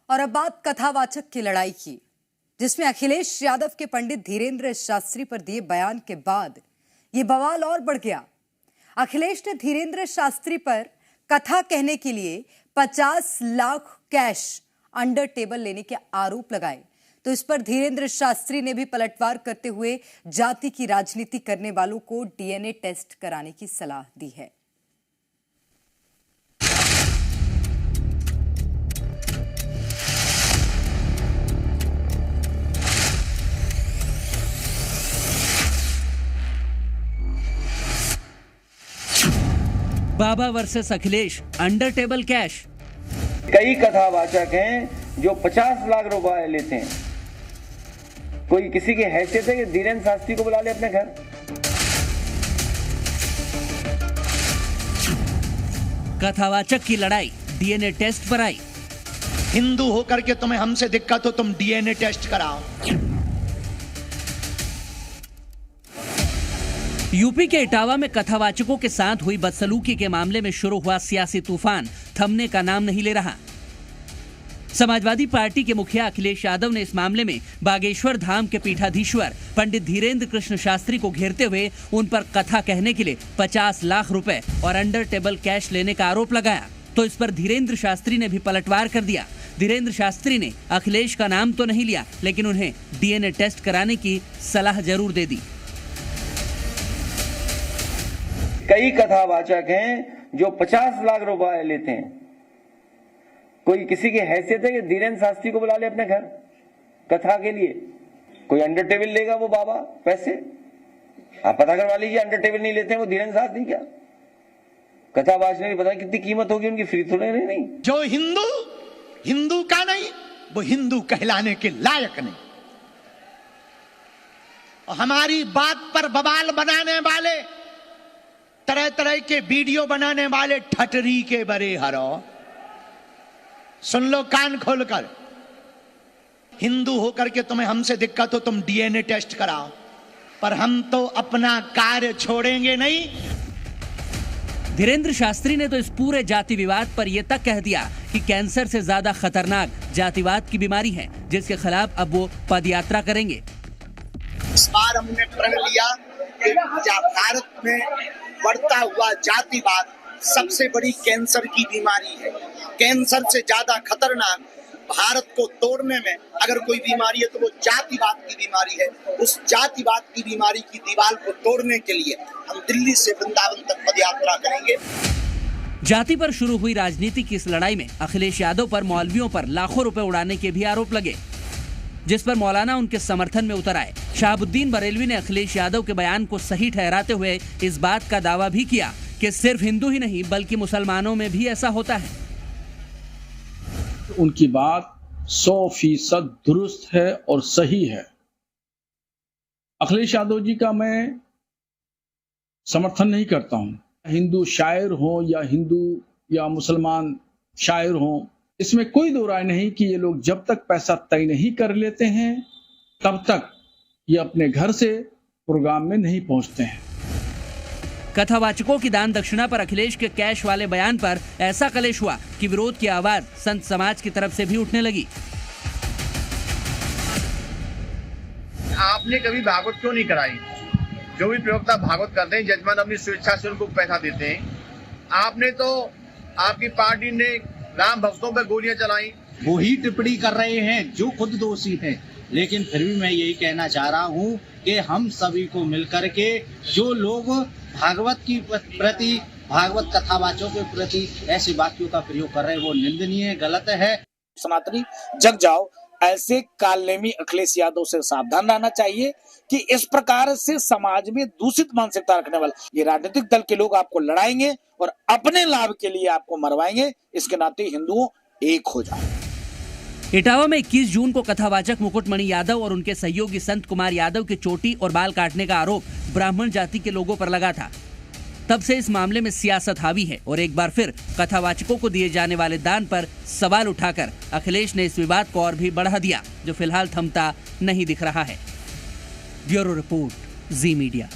और अब बात कथावाचक की लड़ाई की, जिसमें अखिलेश यादव के पंडित धीरेंद्र शास्त्री पर दिए बयान के बाद ये बवाल और बढ़ गया। अखिलेश ने धीरेंद्र शास्त्री पर कथा कहने के लिए 50 लाख कैश अंडर टेबल लेने के आरोप लगाए, तो इस पर धीरेंद्र शास्त्री ने भी पलटवार करते हुए जाति की राजनीति करने वालों को डीएनए टेस्ट कराने की सलाह दी है। बाबा versus Akhilesh, under table cash. कई कथावाचक हैं जो 50 लाख रुपए लेते हैं। कोई किसी की हैसियत है कि धीरेंद्र शास्त्री को बुला ले अपने घर? कथावाचक की लड़ाई डीएनए टेस्ट पर आई। हिंदू होकर के तुम्हें हमसे दिक्कत हो, तुम डीएनए टेस्ट कराओ। यूपी के इटावा में कथावाचकों के साथ हुई बदसलूकी के मामले में शुरू हुआ सियासी तूफान थमने का नाम नहीं ले रहा। समाजवादी पार्टी के मुखिया अखिलेश यादव ने इस मामले में बागेश्वर धाम के पीठाधीश्वर पंडित धीरेंद्र कृष्ण शास्त्री को घेरते हुए उन पर कथा कहने के लिए 50 लाख रुपए और अंडर टेबल कैश लेने का आरोप लगाया, तो इस पर धीरेंद्र शास्त्री ने भी पलटवार कर दिया। धीरेंद्र शास्त्री ने अखिलेश का नाम तो नहीं लिया, लेकिन उन्हें डीएनए टेस्ट कराने की सलाह जरूर दे दी। कई कथावाचक हैं जो 50 लाख रुपए लेते हैं। कोई किसी की हैसियत है कि धीरेंद्र शास्त्री को बुला ले अपने घर कथा के लिए? कोई अंडर टेबल लेगा वो बाबा पैसे? आप पता करवा लीजिए, अंडर टेबल नहीं लेते हैं वो धीरेंद्र शास्त्री। क्या कथावाचने की पता कितनी कीमत होगी उनकी? फ्री थोड़े नहीं। जो हिंदू का नहीं, वो हिंदू कहलाने के लायक नहीं। हमारी बात पर बवाल बनाने वाले, तरह तरह के वीडियो बनाने वाले ठटरी के बड़े हरो, सुन लो कान खोलकर। हिंदू होकर के तुम्हें हमसे दिक्कत हो, तुम डीएनए टेस्ट कराओ, पर हम तो अपना कार्य छोड़ेंगे नहीं। धीरेंद्र शास्त्री ने तो इस पूरे जाति विवाद पर यह तक कह दिया कि कैंसर से ज्यादा खतरनाक जातिवाद की बीमारी है, जिसके खिलाफ अब वो पदयात्रा करेंगे। इस बार हमने प्रण लिया कि भारत में बढ़ता हुआ जातिवाद सबसे बड़ी कैंसर की बीमारी है। कैंसर से ज्यादा खतरनाक भारत को तोड़ने में अगर कोई बीमारी है तो वो जातिवाद की बीमारी है। उस जातिवाद की बीमारी की दीवार को तोड़ने के लिए हम दिल्ली से वृंदावन तक पदयात्रा करेंगे। जाति पर शुरू हुई राजनीति की इस लड़ाई में अखिलेश यादव पर मौलवियों पर लाखों रुपए उड़ाने के भी आरोप लगे, जिस पर मौलाना उनके समर्थन में उतर आए। शहाबुद्दीन बरेलवी ने अखिलेश यादव के बयान को सही ठहराते हुए इस बात का दावा भी किया कि सिर्फ हिंदू ही नहीं बल्कि मुसलमानों में भी ऐसा होता है। उनकी बात 100% दुरुस्त है और सही है। अखिलेश यादव जी का मैं समर्थन नहीं करता हूं। हिंदू शायर हो या हिंदू या मुसलमान शायर हो, इसमें कोई दो राय नहीं कि ये लोग जब तक पैसा तय नहीं कर लेते हैं तब तक ये अपने घर से प्रोग्राम में नहीं पहुंचते हैं। कथावाचकों की दान दक्षिणा पर अखिलेश के कैश वाले बयान पर ऐसा कलेश हुआ कि विरोध की आवाज संत समाज की तरफ से भी उठने लगी। आपने कभी भागवत क्यों नहीं कराई? जो भी प्रवक्ता भागवत करते हैं जजमान अपनी स्वेच्छा से उनको पैसा देते हैं। आपने तो, आपकी पार्टी ने राम भक्तों पर गोलियां चलाई। वो ही टिप्पणी कर रहे हैं जो खुद दोषी हैं, लेकिन फिर भी मैं यही कहना चाह रहा हूं कि हम सभी को मिलकर के जो लोग भागवत की प्रति, भागवत कथावाचकों के प्रति ऐसी बातों का प्रयोग कर रहे हैं वो निंदनीय, गलत है। सनातनी जग जाओ, ऐसे कालनेमी अखिलेश यादव से सावधान रहना चाहिए कि इस प्रकार से समाज में दूषित मानसिकता रखने वाले ये राजनीतिक दल के लोग आपको लड़ाएंगे और अपने लाभ के लिए आपको मरवाएंगे। इसके नाते हिंदुओं एक हो जाओ। इटावा में 21 जून को कथावाचक मुकुटमणि यादव और उनके सहयोगी संत कुमार यादव के चोटी और बाल काटने का आरोप ब्राह्मण जाति के लोगों पर लगा था। तब से इस मामले में सियासत हावी है और एक बार फिर कथावाचकों को दिए जाने वाले दान पर सवाल उठाकर अखिलेश ने इस विवाद को और भी बढ़ा दिया, जो फिलहाल थमता नहीं दिख रहा है। ब्यूरो रिपोर्ट, जी मीडिया।